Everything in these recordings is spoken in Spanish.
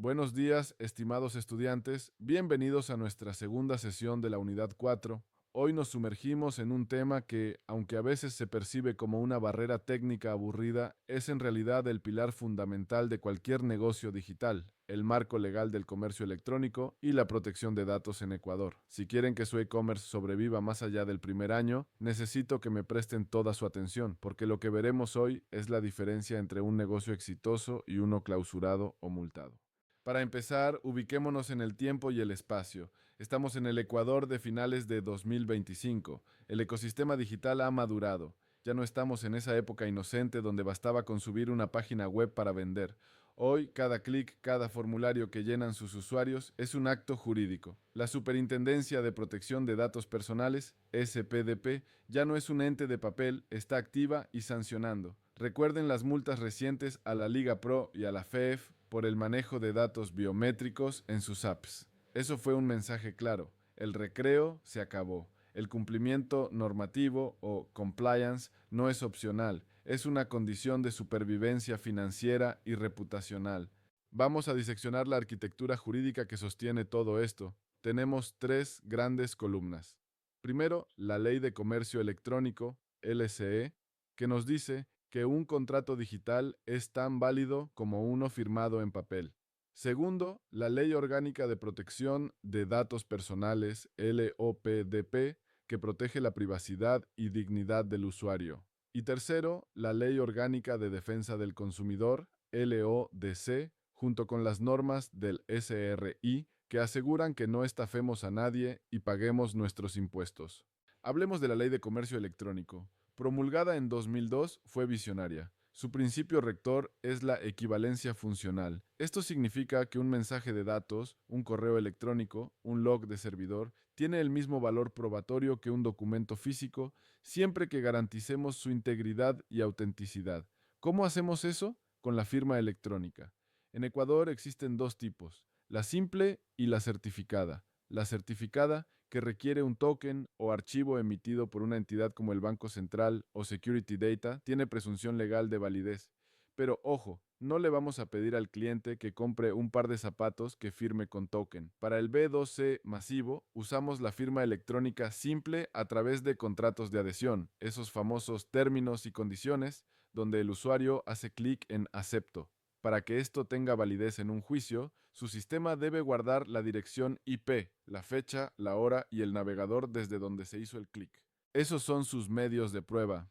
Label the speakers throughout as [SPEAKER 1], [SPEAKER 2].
[SPEAKER 1] Buenos días, estimados estudiantes. Bienvenidos a nuestra segunda sesión de la Unidad 4. Hoy nos sumergimos en un tema que, aunque a veces se percibe como una barrera técnica aburrida, es en realidad el pilar fundamental de cualquier negocio digital, el marco legal del comercio electrónico y la protección de datos en Ecuador. Si quieren que su e-commerce sobreviva más allá del primer año, necesito que me presten toda su atención, porque lo que veremos hoy es la diferencia entre un negocio exitoso y uno clausurado o multado. Para empezar, ubiquémonos en el tiempo y el espacio. Estamos en el Ecuador de finales de 2025. El ecosistema digital ha madurado. Ya no estamos en esa época inocente donde bastaba con subir una página web para vender. Hoy, cada clic, cada formulario que llenan sus usuarios es un acto jurídico. La Superintendencia de Protección de Datos Personales, SPDP, ya no es un ente de papel, está activa y sancionando. Recuerden las multas recientes a la Liga Pro y a la FEF por el manejo de datos biométricos en sus apps. Eso fue un mensaje claro. El recreo se acabó. El cumplimiento normativo o compliance no es opcional, es una condición de supervivencia financiera y reputacional. Vamos a diseccionar la arquitectura jurídica que sostiene todo esto. Tenemos tres grandes columnas. Primero, la Ley de Comercio Electrónico, LCE, que nos dice que un contrato digital es tan válido como uno firmado en papel. Segundo, la Ley Orgánica de Protección de Datos Personales, LOPDP, que protege la privacidad y dignidad del usuario. Y tercero, la Ley Orgánica de Defensa del Consumidor, LODC, junto con las normas del SRI, que aseguran que no estafemos a nadie y paguemos nuestros impuestos. Hablemos de la Ley de Comercio Electrónico. Promulgada en 2002, fue visionaria. Su principio rector es la equivalencia funcional. Esto significa que un mensaje de datos, un correo electrónico, un log de servidor, tiene el mismo valor probatorio que un documento físico, siempre que garanticemos su integridad y autenticidad. ¿Cómo hacemos eso? Con la firma electrónica. En Ecuador existen dos tipos, la simple y la certificada. La certificada, que requiere un token o archivo emitido por una entidad como el Banco Central o Security Data, tiene presunción legal de validez. Pero ojo, no le vamos a pedir al cliente que compre un par de zapatos que firme con token. Para el B2C masivo, usamos la firma electrónica simple a través de contratos de adhesión, esos famosos términos y condiciones, donde el usuario hace clic en acepto. Para que esto tenga validez en un juicio, su sistema debe guardar la dirección IP, la fecha, la hora y el navegador desde donde se hizo el clic. Esos son sus medios de prueba.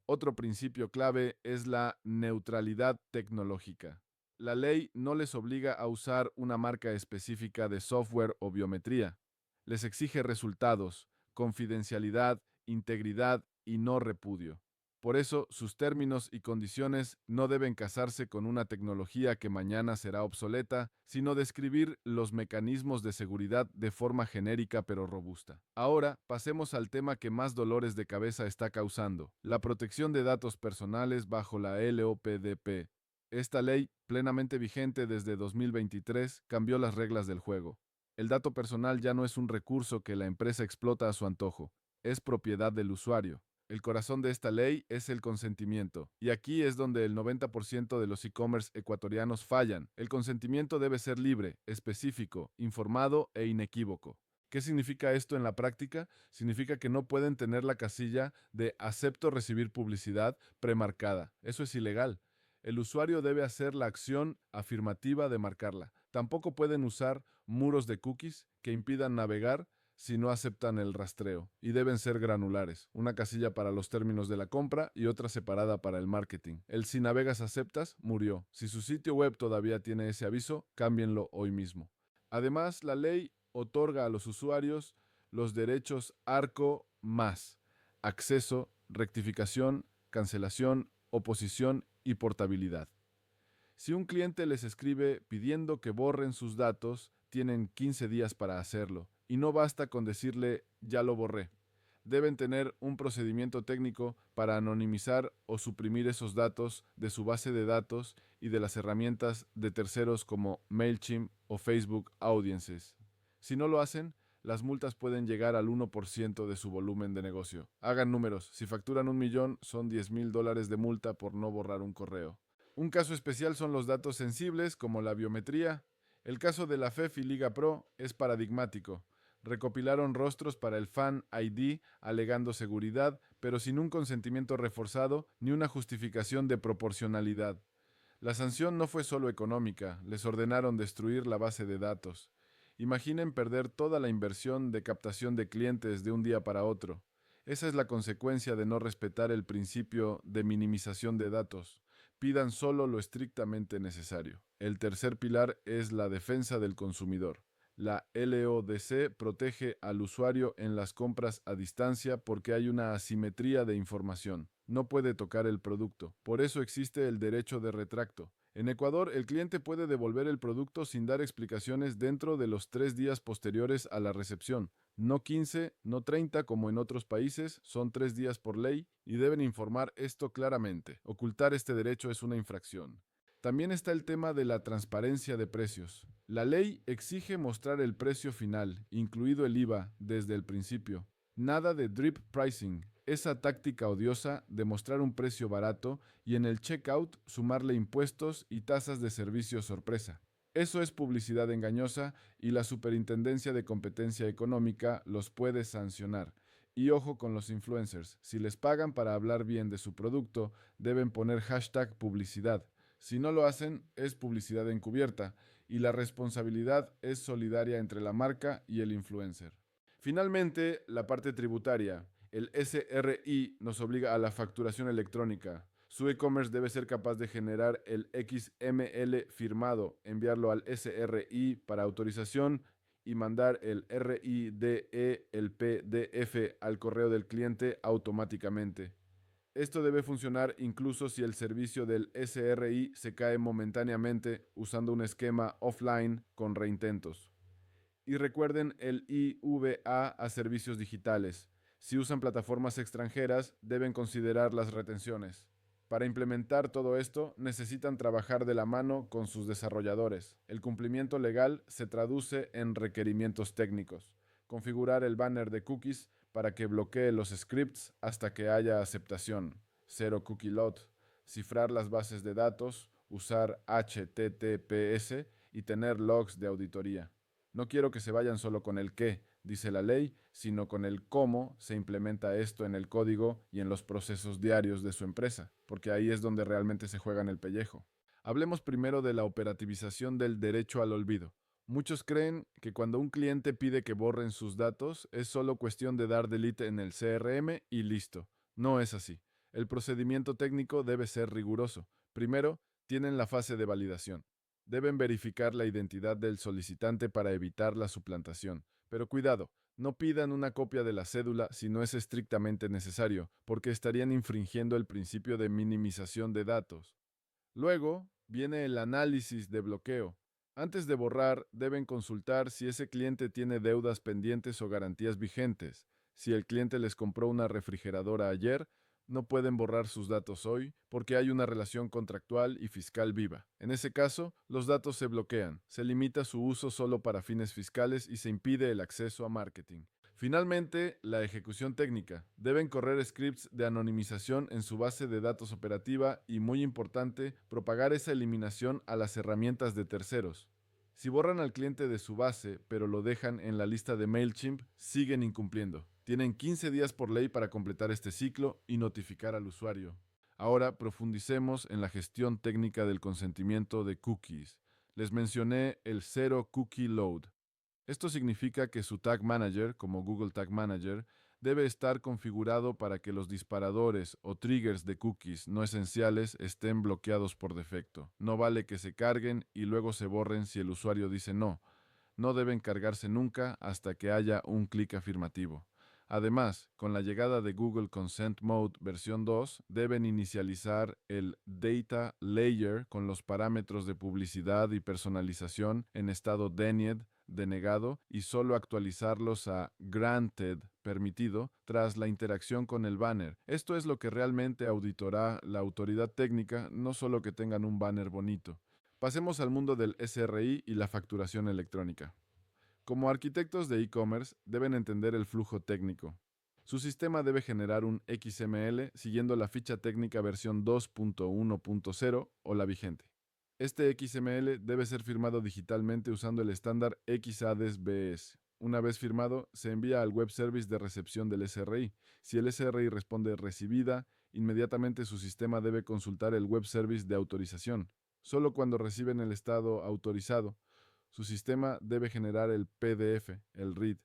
[SPEAKER 1] Otro principio clave es la neutralidad tecnológica. La ley no les obliga a usar una marca específica de software o biometría. Les exige resultados, confidencialidad, integridad y no repudio. Por eso, sus términos y condiciones no deben casarse con una tecnología que mañana será obsoleta, sino describir los mecanismos de seguridad de forma genérica pero robusta. Ahora, pasemos al tema que más dolores de cabeza está causando, la protección de datos personales bajo la LOPDP. Esta ley, plenamente vigente desde 2023, cambió las reglas del juego. El dato personal ya no es un recurso que la empresa explota a su antojo, es propiedad del usuario. El corazón de esta ley es el consentimiento, y aquí es donde el 90% de los e-commerce ecuatorianos fallan. El consentimiento debe ser libre, específico, informado e inequívoco. ¿Qué significa esto en la práctica? Significa que no pueden tener la casilla de acepto recibir publicidad premarcada. Eso es ilegal. El usuario debe hacer la acción afirmativa de marcarla. Tampoco pueden usar muros de cookies que impidan navegar si no aceptan el rastreo, y deben ser granulares, una casilla para los términos de la compra y otra separada para el marketing. El si navegas aceptas murió. Si su sitio web todavía tiene ese aviso, cámbienlo hoy mismo. Además, la ley otorga a los usuarios los derechos ARCO más: acceso, rectificación, cancelación, oposición y portabilidad. Si un cliente les escribe pidiendo que borren sus datos, tienen 15 días para hacerlo, y no basta con decirle ya lo borré. Deben tener un procedimiento técnico para anonimizar o suprimir esos datos de su base de datos y de las herramientas de terceros como MailChimp o Facebook Audiences. Si no lo hacen, las multas pueden llegar al 1% de su volumen de negocio. Hagan números, si facturan 1 millón, son $10,000 de multa por no borrar un correo. Un caso especial son los datos sensibles, como la biometría. El caso de la FEF y Liga Pro es paradigmático. Recopilaron rostros para el Fan ID alegando seguridad, pero sin un consentimiento reforzado ni una justificación de proporcionalidad. La sanción no fue solo económica, les ordenaron destruir la base de datos. Imaginen perder toda la inversión de captación de clientes de un día para otro. Esa es la consecuencia de no respetar el principio de minimización de datos. Pidan solo lo estrictamente necesario. El tercer pilar es la defensa del consumidor. La LODC protege al usuario en las compras a distancia porque hay una asimetría de información. No puede tocar el producto. Por eso existe el derecho de retracto. En Ecuador, el cliente puede devolver el producto sin dar explicaciones dentro de los 3 días posteriores a la recepción. No 15, no 30 como en otros países, son 3 días por ley y deben informar esto claramente. Ocultar este derecho es una infracción. También está el tema de la transparencia de precios. La ley exige mostrar el precio final, incluido el IVA, desde el principio. Nada de drip pricing, esa táctica odiosa de mostrar un precio barato y en el checkout sumarle impuestos y tasas de servicio sorpresa. Eso es publicidad engañosa y la Superintendencia de Competencia Económica los puede sancionar. Y ojo con los influencers, si les pagan para hablar bien de su producto, deben poner hashtag publicidad. Si no lo hacen, es publicidad encubierta y la responsabilidad es solidaria entre la marca y el influencer. Finalmente, la parte tributaria. El SRI nos obliga a la facturación electrónica. Su e-commerce debe ser capaz de generar el XML firmado, enviarlo al SRI para autorización y mandar el RIDE, el PDF, al correo del cliente automáticamente. Esto debe funcionar incluso si el servicio del SRI se cae momentáneamente usando un esquema offline con reintentos. Y recuerden el IVA a servicios digitales. Si usan plataformas extranjeras, deben considerar las retenciones. Para implementar todo esto, necesitan trabajar de la mano con sus desarrolladores. El cumplimiento legal se traduce en requerimientos técnicos. Configurar el banner de cookies para que bloquee los scripts hasta que haya aceptación. Zero cookie load. Cifrar las bases de datos, usar HTTPS y tener logs de auditoría. No quiero que se vayan solo con el qué, dice la ley, sino con el cómo se implementa esto en el código y en los procesos diarios de su empresa, porque ahí es donde realmente se juegan el pellejo. Hablemos primero de la operativización del derecho al olvido. Muchos creen que cuando un cliente pide que borren sus datos es solo cuestión de dar delete en el CRM y listo. No es así. El procedimiento técnico debe ser riguroso. Primero, tienen la fase de validación. Deben verificar la identidad del solicitante para evitar la suplantación. Pero cuidado, no pidan una copia de la cédula si no es estrictamente necesario, porque estarían infringiendo el principio de minimización de datos. Luego viene el análisis de bloqueo. Antes de borrar, deben consultar si ese cliente tiene deudas pendientes o garantías vigentes. Si el cliente les compró una refrigeradora ayer, no pueden borrar sus datos hoy porque hay una relación contractual y fiscal viva. En ese caso, los datos se bloquean, se limita su uso solo para fines fiscales y se impide el acceso a marketing. Finalmente, la ejecución técnica. Deben correr scripts de anonimización en su base de datos operativa y, muy importante, propagar esa eliminación a las herramientas de terceros. Si borran al cliente de su base, pero lo dejan en la lista de MailChimp, siguen incumpliendo. Tienen 15 días por ley para completar este ciclo y notificar al usuario. Ahora profundicemos en la gestión técnica del consentimiento de cookies. Les mencioné el Zero Cookie Load. Esto significa que su Tag Manager, como Google Tag Manager, debe estar configurado para que los disparadores o triggers de cookies no esenciales estén bloqueados por defecto. No vale que se carguen y luego se borren si el usuario dice no. No deben cargarse nunca hasta que haya un clic afirmativo. Además, con la llegada de Google Consent Mode versión 2, deben inicializar el Data Layer con los parámetros de publicidad y personalización en estado denied, denegado, y solo actualizarlos a granted, permitido, tras la interacción con el banner. Esto es lo que realmente auditará la autoridad técnica, no solo que tengan un banner bonito. Pasemos al mundo del SRI y la facturación electrónica. Como arquitectos de e-commerce, deben entender el flujo técnico. Su sistema debe generar un XML siguiendo la ficha técnica versión 2.1.0 o la vigente. Este XML debe ser firmado digitalmente usando el estándar XADES-BS. Una vez firmado, se envía al web service de recepción del SRI. Si el SRI responde recibida, inmediatamente su sistema debe consultar el web service de autorización. Solo cuando reciben el estado autorizado, su sistema debe generar el PDF, el read,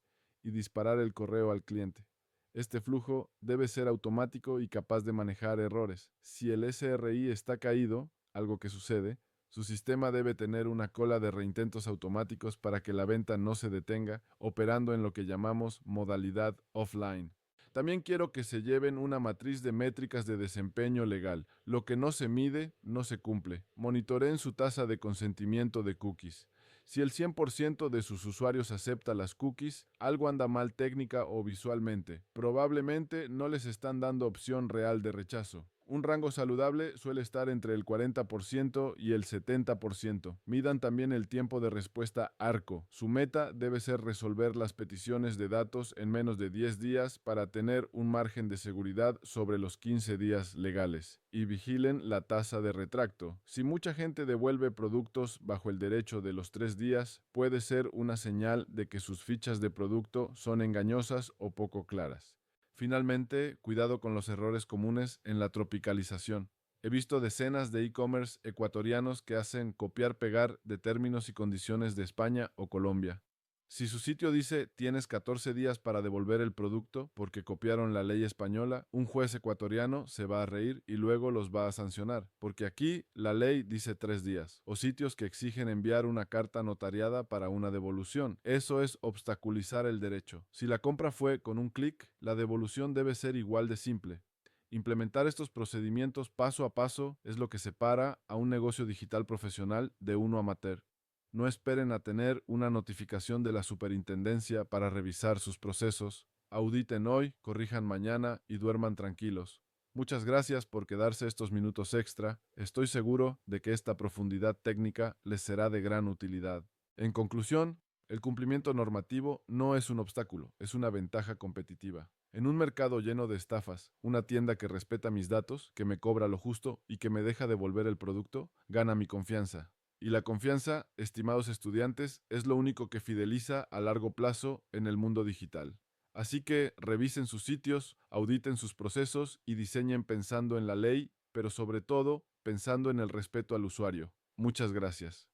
[SPEAKER 1] y disparar el correo al cliente. Este flujo debe ser automático y capaz de manejar errores. Si el SRI está caído, algo que sucede, su sistema debe tener una cola de reintentos automáticos para que la venta no se detenga, operando en lo que llamamos modalidad offline. También quiero que se lleven una matriz de métricas de desempeño legal. Lo que no se mide, no se cumple. Monitoreen su tasa de consentimiento de cookies. Si el 100% de sus usuarios acepta las cookies, algo anda mal técnica o visualmente. Probablemente no les están dando opción real de rechazo. Un rango saludable suele estar entre el 40% y el 70%. Midan también el tiempo de respuesta ARCO. Su meta debe ser resolver las peticiones de datos en menos de 10 días para tener un margen de seguridad sobre los 15 días legales. Y vigilen la tasa de retracto. Si mucha gente devuelve productos bajo el derecho de los 3 días, puede ser una señal de que sus fichas de producto son engañosas o poco claras. Finalmente, cuidado con los errores comunes en la tropicalización. He visto decenas de e-commerce ecuatorianos que hacen copiar-pegar de términos y condiciones de España o Colombia. Si su sitio dice tienes 14 días para devolver el producto porque copiaron la ley española, un juez ecuatoriano se va a reír y luego los va a sancionar, porque aquí la ley dice 3 días, o sitios que exigen enviar una carta notariada para una devolución. Eso es obstaculizar el derecho. Si la compra fue con un clic, la devolución debe ser igual de simple. Implementar estos procedimientos paso a paso es lo que separa a un negocio digital profesional de uno amateur. No esperen a tener una notificación de la superintendencia para revisar sus procesos. Auditen hoy, corrijan mañana y duerman tranquilos. Muchas gracias por quedarse estos minutos extra. Estoy seguro de que esta profundidad técnica les será de gran utilidad. En conclusión, el cumplimiento normativo no es un obstáculo, es una ventaja competitiva. En un mercado lleno de estafas, una tienda que respeta mis datos, que me cobra lo justo y que me deja devolver el producto, gana mi confianza. Y la confianza, estimados estudiantes, es lo único que fideliza a largo plazo en el mundo digital. Así que revisen sus sitios, auditen sus procesos y diseñen pensando en la ley, pero sobre todo pensando en el respeto al usuario. Muchas gracias.